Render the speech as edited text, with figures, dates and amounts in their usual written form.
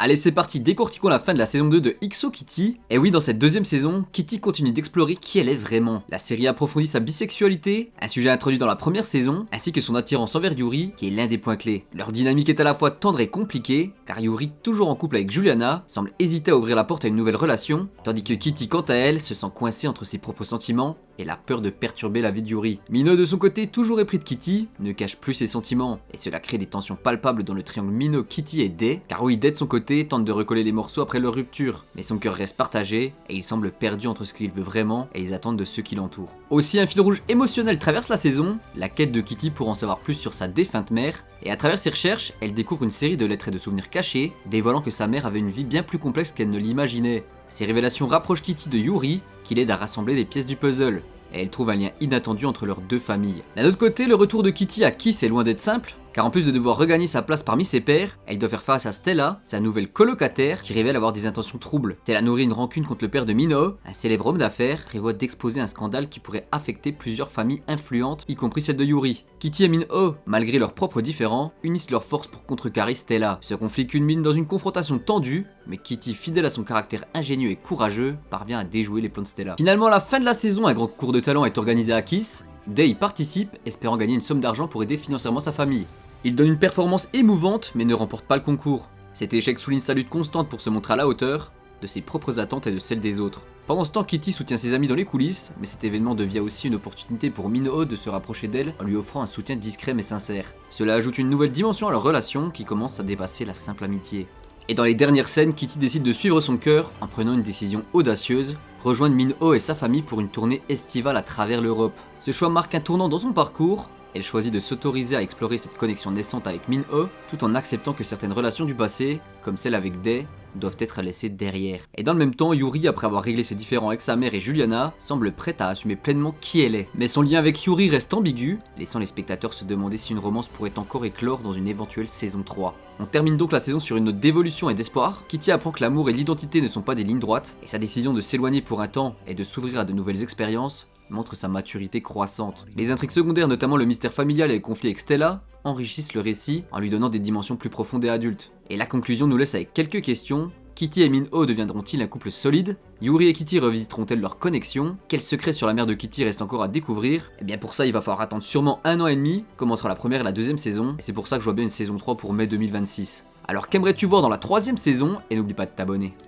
Allez c'est parti, décortiquons la fin de la saison 2 de XO Kitty. Et oui, dans cette deuxième saison, Kitty continue d'explorer qui elle est vraiment. La série approfondit sa bisexualité, un sujet introduit dans la première saison, ainsi que son attirance envers Yuri, qui est l'un des points clés. Leur dynamique est à la fois tendre et compliquée, car Yuri, toujours en couple avec Juliana, semble hésiter à ouvrir la porte à une nouvelle relation, tandis que Kitty, quant à elle, se sent coincée entre ses propres sentiments et la peur de perturber la vie de Yuri. Minho, de son côté, toujours épris de Kitty, ne cache plus ses sentiments, et cela crée des tensions palpables dans le triangle Minho, Kitty et Day, car oui, Day de son côté tente de recoller les morceaux après leur rupture, mais son cœur reste partagé, et il semble perdu entre ce qu'il veut vraiment et les attentes de ceux qui l'entourent. Aussi, un fil rouge émotionnel traverse la saison, la quête de Kitty pour en savoir plus sur sa défunte mère, et à travers ses recherches, elle découvre une série de lettres et de souvenirs cachés, dévoilant que sa mère avait une vie bien plus complexe qu'elle ne l'imaginait. Ces révélations rapprochent Kitty de Yuri, qui l'aide à rassembler des pièces du puzzle, et elle trouve un lien inattendu entre leurs deux familles. D'un autre côté, le retour de Kitty à Kiss est loin d'être simple, car en plus de devoir regagner sa place parmi ses pairs, elle doit faire face à Stella, sa nouvelle colocataire, qui révèle avoir des intentions troubles. Stella nourrit une rancune contre le père de Minho, un célèbre homme d'affaires, prévoit d'exposer un scandale qui pourrait affecter plusieurs familles influentes, y compris celle de Yuri. Kitty et Minho, malgré leurs propres différends, unissent leurs forces pour contrecarrer Stella. Ce conflit culmine dans une confrontation tendue, mais Kitty, fidèle à son caractère ingénieux et courageux, parvient à déjouer les plans de Stella. Finalement, à la fin de la saison, un grand concours de talent est organisé à Kiss. Day y participe, espérant gagner une somme d'argent pour aider financièrement sa famille. Il donne une performance émouvante, mais ne remporte pas le concours. Cet échec souligne sa lutte constante pour se montrer à la hauteur de ses propres attentes et de celles des autres. Pendant ce temps, Kitty soutient ses amis dans les coulisses, mais cet événement devient aussi une opportunité pour Minho de se rapprocher d'elle en lui offrant un soutien discret mais sincère. Cela ajoute une nouvelle dimension à leur relation qui commence à dépasser la simple amitié. Et dans les dernières scènes, Kitty décide de suivre son cœur en prenant une décision audacieuse, rejoindre Minho et sa famille pour une tournée estivale à travers l'Europe. Ce choix marque un tournant dans son parcours. Elle choisit de s'autoriser à explorer cette connexion naissante avec Minho, tout en acceptant que certaines relations du passé, comme celle avec Day, doivent être laissées derrière. Et dans le même temps, Yuri, après avoir réglé ses différends avec sa mère et Juliana, semble prête à assumer pleinement qui elle est. Mais son lien avec Yuri reste ambigu, laissant les spectateurs se demander si une romance pourrait encore éclore dans une éventuelle saison 3. On termine donc la saison sur une note d'évolution et d'espoir. Kitty apprend que l'amour et l'identité ne sont pas des lignes droites, et sa décision de s'éloigner pour un temps et de s'ouvrir à de nouvelles expériences montre sa maturité croissante. Les intrigues secondaires, notamment le mystère familial et le conflit avec Stella, enrichissent le récit en lui donnant des dimensions plus profondes et adultes. Et la conclusion nous laisse avec quelques questions. Kitty et Minho deviendront-ils un couple solide? Yuri et Kitty revisiteront-elles leur connexion? Quel secret sur la mère de Kitty reste encore à découvrir? Et bien pour ça, il va falloir attendre sûrement 1 an et demi, comme entre la première et la deuxième saison, et c'est pour ça que je vois bien une saison 3 pour mai 2026. Alors qu'aimerais-tu voir dans la troisième saison? Et n'oublie pas de t'abonner.